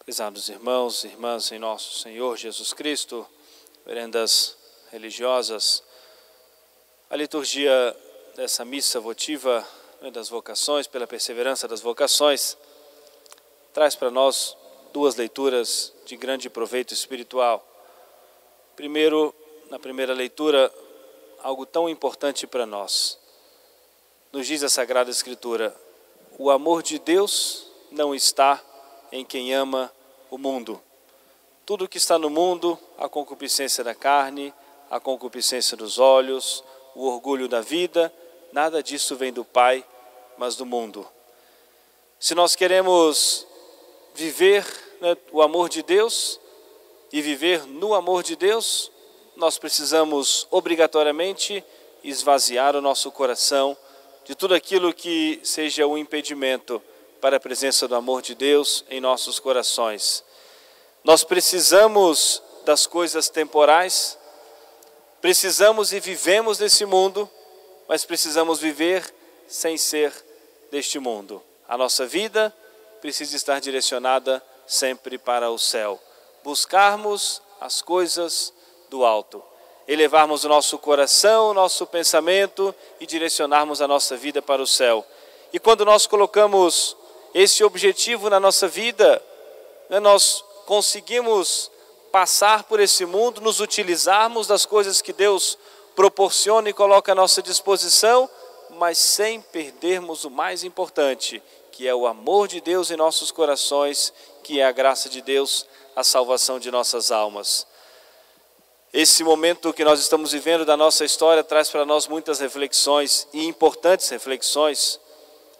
Prezados irmãos e irmãs em nosso Senhor Jesus Cristo, veredas religiosas, a liturgia dessa missa votiva das vocações, pela perseverança das vocações, traz para nós duas leituras de grande proveito espiritual. Primeiro, na primeira leitura, algo tão importante para nós. Nos diz a Sagrada Escritura: o amor de Deus não está em quem ama o mundo. Tudo que está no mundo, a concupiscência da carne, a concupiscência dos olhos, o orgulho da vida, nada disso vem do Pai, mas do mundo. Se nós queremos viver o amor de Deus e viver no amor de Deus, nós precisamos obrigatoriamente esvaziar o nosso coração de tudo aquilo que seja um impedimento para a presença do amor de Deus em nossos corações. Nós precisamos das coisas temporais, precisamos e vivemos nesse mundo, mas precisamos viver sem ser deste mundo. A nossa vida precisa estar direcionada sempre para o céu. Buscarmos as coisas do alto, elevarmos o nosso coração, o nosso pensamento e direcionarmos a nossa vida para o céu. E quando nós colocamos esse objetivo na nossa vida, nós conseguimos passar por esse mundo, nos utilizarmos das coisas que Deus proporciona e coloca à nossa disposição, mas sem perdermos o mais importante, que é o amor de Deus em nossos corações, que é a graça de Deus, a salvação de nossas almas. Esse momento que nós estamos vivendo da nossa história traz para nós muitas reflexões e importantes reflexões.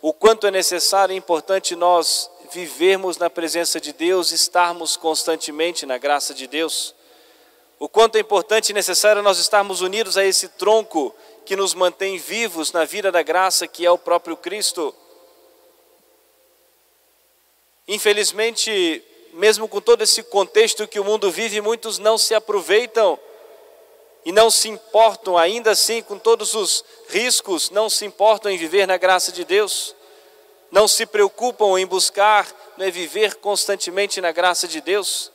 O quanto é necessário e importante nós vivermos na presença de Deus, estarmos constantemente na graça de Deus. O quanto é importante e necessário nós estarmos unidos a esse tronco que nos mantém vivos na vida da graça, que é o próprio Cristo. Infelizmente, mesmo com todo esse contexto que o mundo vive, muitos não se aproveitam e não se importam, ainda assim, com todos os riscos, não se importam em viver na graça de Deus, não se preocupam em buscar, viver constantemente na graça de Deus.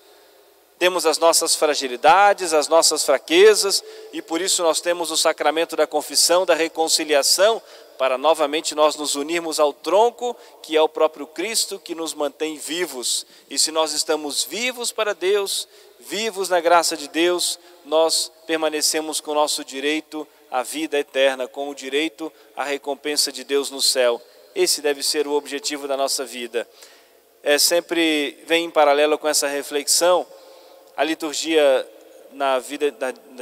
Temos as nossas fragilidades, as nossas fraquezas, e por isso nós temos o sacramento da confissão, da reconciliação, para novamente nós nos unirmos ao tronco, que é o próprio Cristo, que nos mantém vivos. E se nós estamos vivos para Deus, vivos na graça de Deus, nós permanecemos com o nosso direito à vida eterna, com o direito à recompensa de Deus no céu. Esse deve ser o objetivo da nossa vida. Sempre vem em paralelo com essa reflexão a liturgia na vida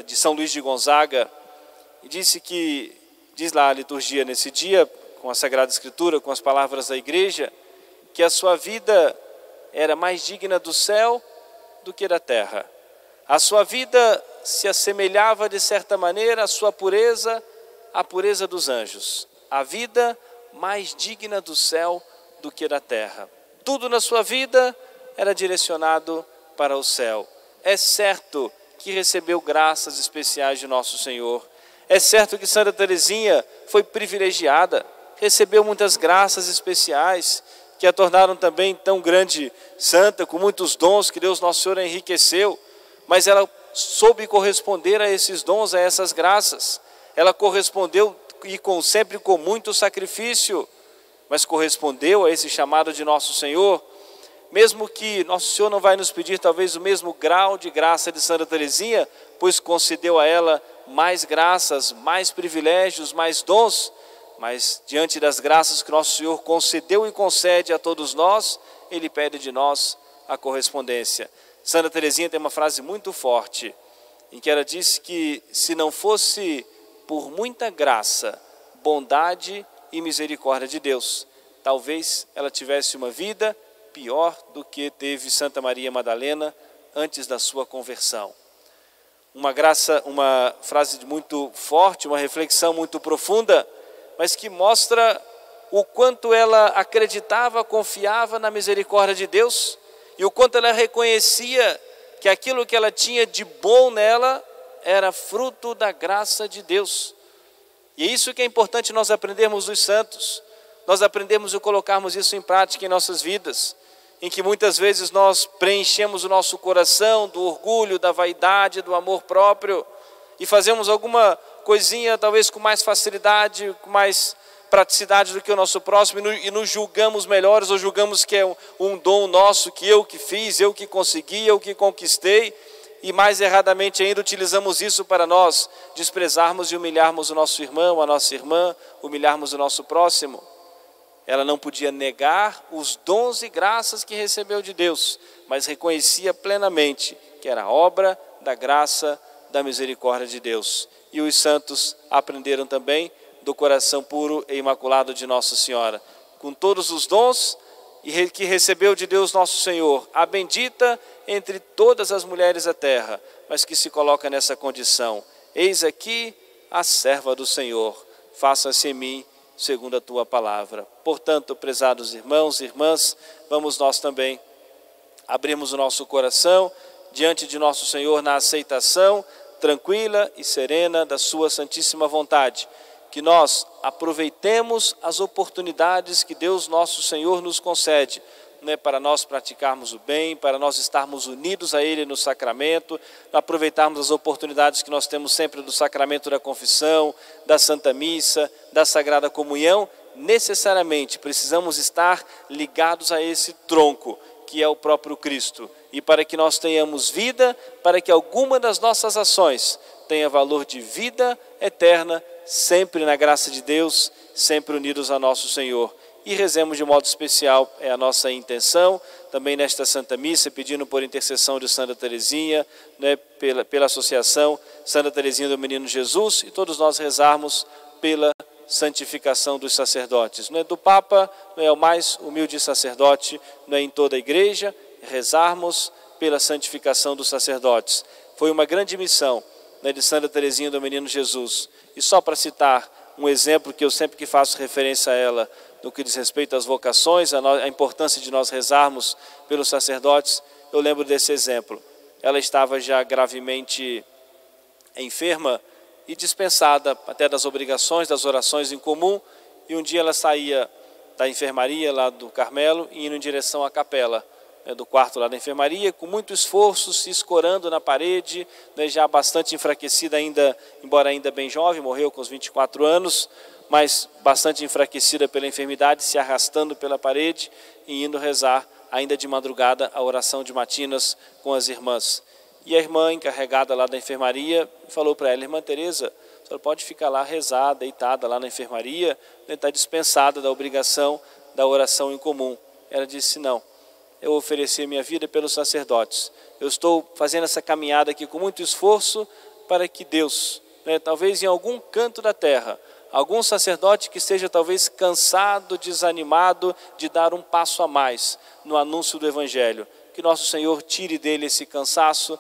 de São Luís de Gonzaga. E diz lá a liturgia nesse dia, com a Sagrada Escritura, com as palavras da igreja, que a sua vida era mais digna do céu do que da terra. A sua vida se assemelhava de certa maneira à sua pureza, à pureza dos anjos. A vida mais digna do céu do que da terra. Tudo na sua vida era direcionado para o céu. É certo que recebeu graças especiais de nosso Senhor. É certo que Santa Teresinha foi privilegiada, recebeu muitas graças especiais que a tornaram também tão grande santa, com muitos dons que Deus Nosso Senhor a enriqueceu, mas ela soube corresponder a esses dons, a essas graças. Ela correspondeu e sempre com muito sacrifício, mas correspondeu a esse chamado de Nosso Senhor. Mesmo que Nosso Senhor não vai nos pedir talvez o mesmo grau de graça de Santa Teresinha, pois concedeu a ela mais graças, mais privilégios, mais dons, mas diante das graças que Nosso Senhor concedeu e concede a todos nós, Ele pede de nós a correspondência. Santa Teresinha tem uma frase muito forte, em que ela diz que se não fosse por muita graça, bondade e misericórdia de Deus, talvez ela tivesse uma vida pior do que teve Santa Maria Madalena antes da sua conversão. Uma frase muito forte, uma reflexão muito profunda, mas que mostra o quanto ela acreditava, confiava na misericórdia de Deus e o quanto ela reconhecia que aquilo que ela tinha de bom nela era fruto da graça de Deus. E é isso que é importante nós aprendermos dos santos, nós aprendemos e colocarmos isso em prática em nossas vidas, em que muitas vezes nós preenchemos o nosso coração do orgulho, da vaidade, do amor próprio e fazemos alguma coisinha talvez com mais facilidade, com mais praticidade do que o nosso próximo e nos julgamos melhores ou julgamos que é um dom nosso, que eu que fiz, eu que consegui, eu que conquistei e mais erradamente ainda utilizamos isso para nós desprezarmos e humilharmos o nosso irmão, a nossa irmã, humilharmos o nosso próximo. Ela não podia negar os dons e graças que recebeu de Deus, mas reconhecia plenamente que era obra da graça, da misericórdia de Deus. E os santos aprenderam também do coração puro e imaculado de Nossa Senhora, com todos os dons que recebeu de Deus nosso Senhor, a bendita entre todas as mulheres da terra, mas que se coloca nessa condição: eis aqui a serva do Senhor, faça-se em mim segundo a tua palavra. Portanto, prezados irmãos e irmãs, vamos nós também abrirmos o nosso coração diante de nosso Senhor na aceitação tranquila e serena da sua santíssima vontade, que nós aproveitemos as oportunidades que Deus nosso Senhor nos concede, para nós praticarmos o bem, para nós estarmos unidos a Ele no sacramento, aproveitarmos as oportunidades que nós temos sempre do sacramento da confissão, da Santa Missa, da Sagrada Comunhão. Necessariamente precisamos estar ligados a esse tronco, que é o próprio Cristo, e para que nós tenhamos vida, para que alguma das nossas ações tenha valor de vida eterna, sempre na graça de Deus, sempre unidos a nosso Senhor. E rezemos de modo especial, é a nossa intenção, também nesta Santa Missa, pedindo por intercessão de Santa Teresinha, pela Associação Santa Teresinha do Menino Jesus, e todos nós rezarmos pela santificação dos sacerdotes. Do Papa, é o mais humilde sacerdote, em toda a igreja, rezarmos pela santificação dos sacerdotes. Foi uma grande missão de Santa Teresinha do Menino Jesus. E só para citar um exemplo que eu sempre que faço referência a ela, no que diz respeito às vocações, a importância de nós rezarmos pelos sacerdotes, eu lembro desse exemplo. Ela estava já gravemente enferma e dispensada até das obrigações, das orações em comum, e um dia ela saía da enfermaria lá do Carmelo e indo em direção à capela do quarto lá da enfermaria, com muito esforço, se escorando na parede, já bastante enfraquecida ainda, embora ainda bem jovem, morreu com os 24 anos, mas bastante enfraquecida pela enfermidade, se arrastando pela parede e indo rezar, ainda de madrugada, a oração de matinas com as irmãs. E a irmã encarregada lá da enfermaria falou para ela: irmã Teresa, a senhora pode ficar lá rezar, deitada lá na enfermaria, está dispensada da obrigação da oração em comum. Ela disse: não, eu ofereci a minha vida pelos sacerdotes. Eu estou fazendo essa caminhada aqui com muito esforço para que Deus, talvez em algum canto da terra, algum sacerdote que esteja talvez cansado, desanimado de dar um passo a mais no anúncio do Evangelho, que nosso Senhor tire dele esse cansaço,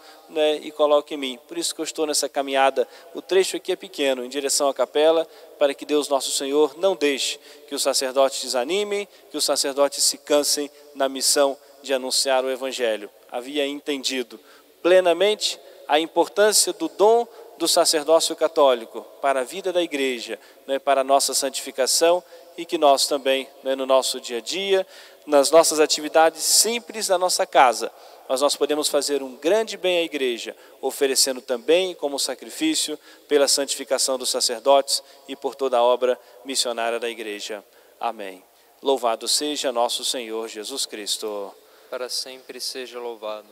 e coloque em mim. Por isso que eu estou nessa caminhada. O trecho aqui é pequeno, em direção à capela, para que Deus nosso Senhor não deixe que os sacerdotes desanimem, que os sacerdotes se cansem na missão de anunciar o Evangelho. Havia entendido plenamente a importância do dom do sacerdócio católico para a vida da igreja, para a nossa santificação, e que nós também, no nosso dia a dia, nas nossas atividades simples da nossa casa, mas nós podemos fazer um grande bem à igreja, oferecendo também como sacrifício pela santificação dos sacerdotes e por toda a obra missionária da igreja. Amém. Louvado seja nosso Senhor Jesus Cristo. Para sempre seja louvado.